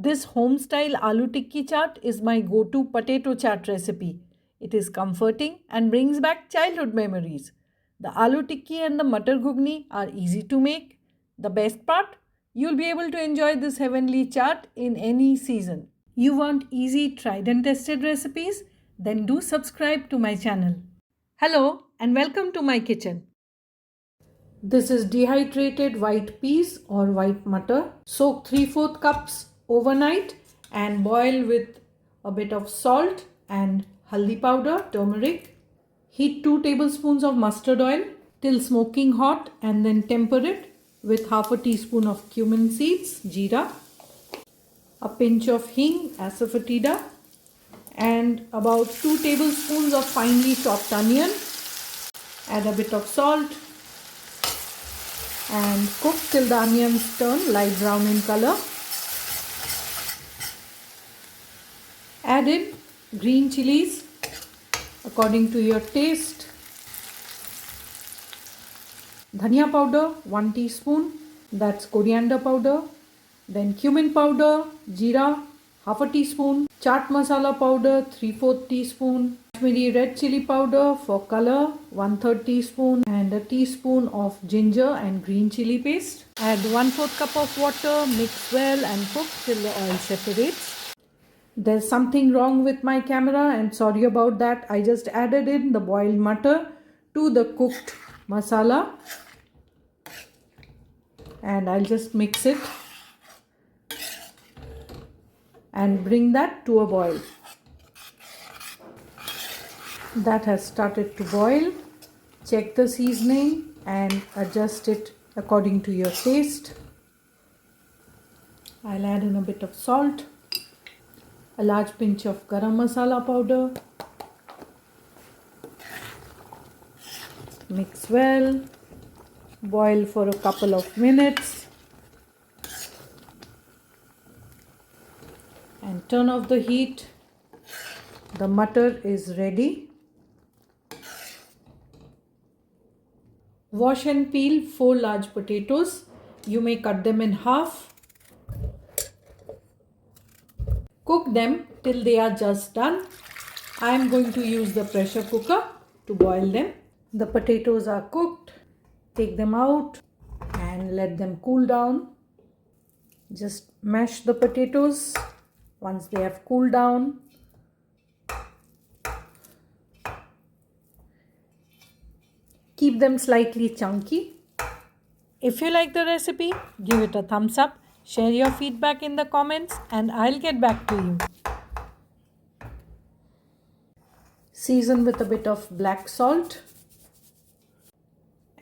This home style aloo tikki chaat is my go-to potato chaat recipe. It is comforting and brings back childhood memories. The aloo tikki and the Matar Ghugni are easy to make. The best part? You'll be able to enjoy this heavenly chaat in any season. You want easy, tried and tested recipes? Then do subscribe to my channel. Hello and welcome to my kitchen. This is dehydrated white peas or white matar. Soak 3/4 cups overnight and boil with a bit of salt and haldi powder, turmeric. Heat 2 tablespoons of mustard oil till smoking hot and then temper it with half a teaspoon of cumin seeds, jeera, a pinch of hing, Asafoetida, and about 2 tablespoons of finely chopped onion. Add a bit of salt and cook till the onions turn light brown in color. Add in green chilies according to your taste. Dhaniya powder 1 teaspoon, that's coriander powder. Then cumin powder, jeera half a teaspoon, chaat masala powder 3/4 teaspoon, Kashmiri red chili powder for color 1/3 teaspoon, and a teaspoon of ginger and green chili paste. Add 1/4 cup of water, mix well and cook till the oil separates. There's something wrong with my camera and sorry about that. I just added in the boiled matar to the cooked masala and I'll just mix it and bring that to a boil. That has started to boil. Check the seasoning and adjust it according to your taste. I'll add in a bit of salt, a large pinch of Garam Masala Powder. Mix well. Boil for a couple of minutes and turn off the heat. The matar is ready. Wash and peel 4 large potatoes. You may cut them in half. Cook them till they are just done. I am going to use the pressure cooker to boil them. The potatoes are cooked. Take them out and let them cool down. Just mash the potatoes once they have cooled down. Keep them slightly chunky. If you like the recipe, give it a thumbs up. Share your feedback in the comments and I'll get back to you. Season with a bit of black salt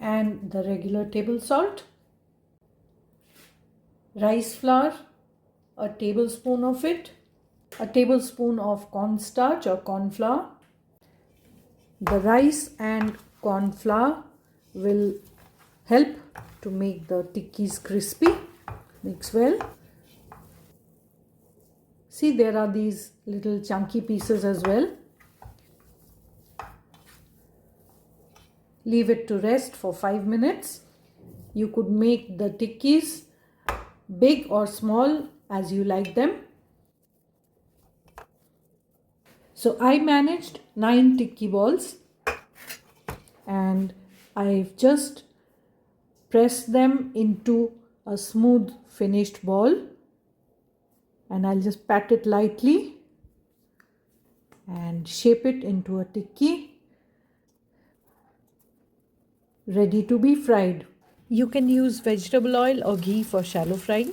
and the regular table salt. Rice flour, a tablespoon of it. A tablespoon of cornstarch or corn flour. The rice and corn flour will help to make the tikkis crispy. Mix well. See, there are these little chunky pieces as well. Leave it to rest for 5 minutes. You could make the tikkis big or small as you like them. So I managed 9 tikki balls and I've just pressed them into a smooth finished ball and I'll just pat it lightly and shape it into a tikki ready to be fried. You can use vegetable oil or ghee for shallow frying.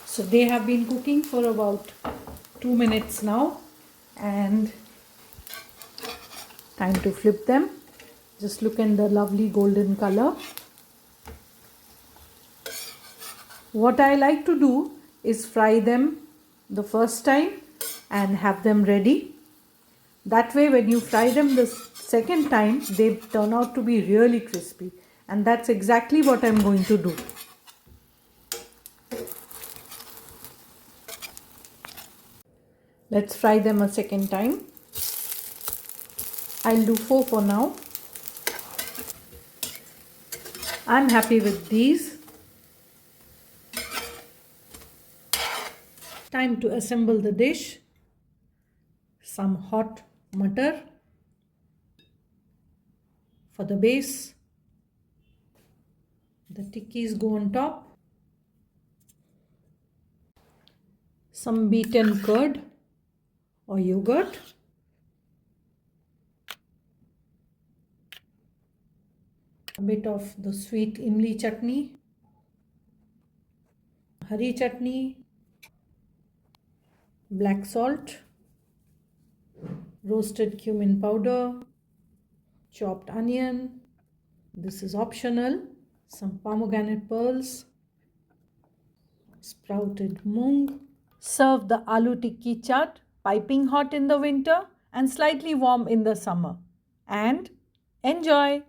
So they have been cooking for about 2 minutes now and time to flip them. Just look at the lovely golden color. What I like to do is fry them the first time and have them ready. That way when you fry them the second time, they turn out to be really crispy. And that's exactly what I'm going to do. Let's fry them a second time. I'll do 4 for now. I'm happy with these. Time to assemble the dish. Some hot matar for the base. The tikkis go on top. Some beaten curd or yogurt. A bit of the sweet imli chutney, hari chutney, black salt, roasted cumin powder, chopped onion, this is optional, some pomegranate pearls, sprouted mung. Serve the aloo tikki chaat piping hot in the winter and slightly warm in the summer. And enjoy!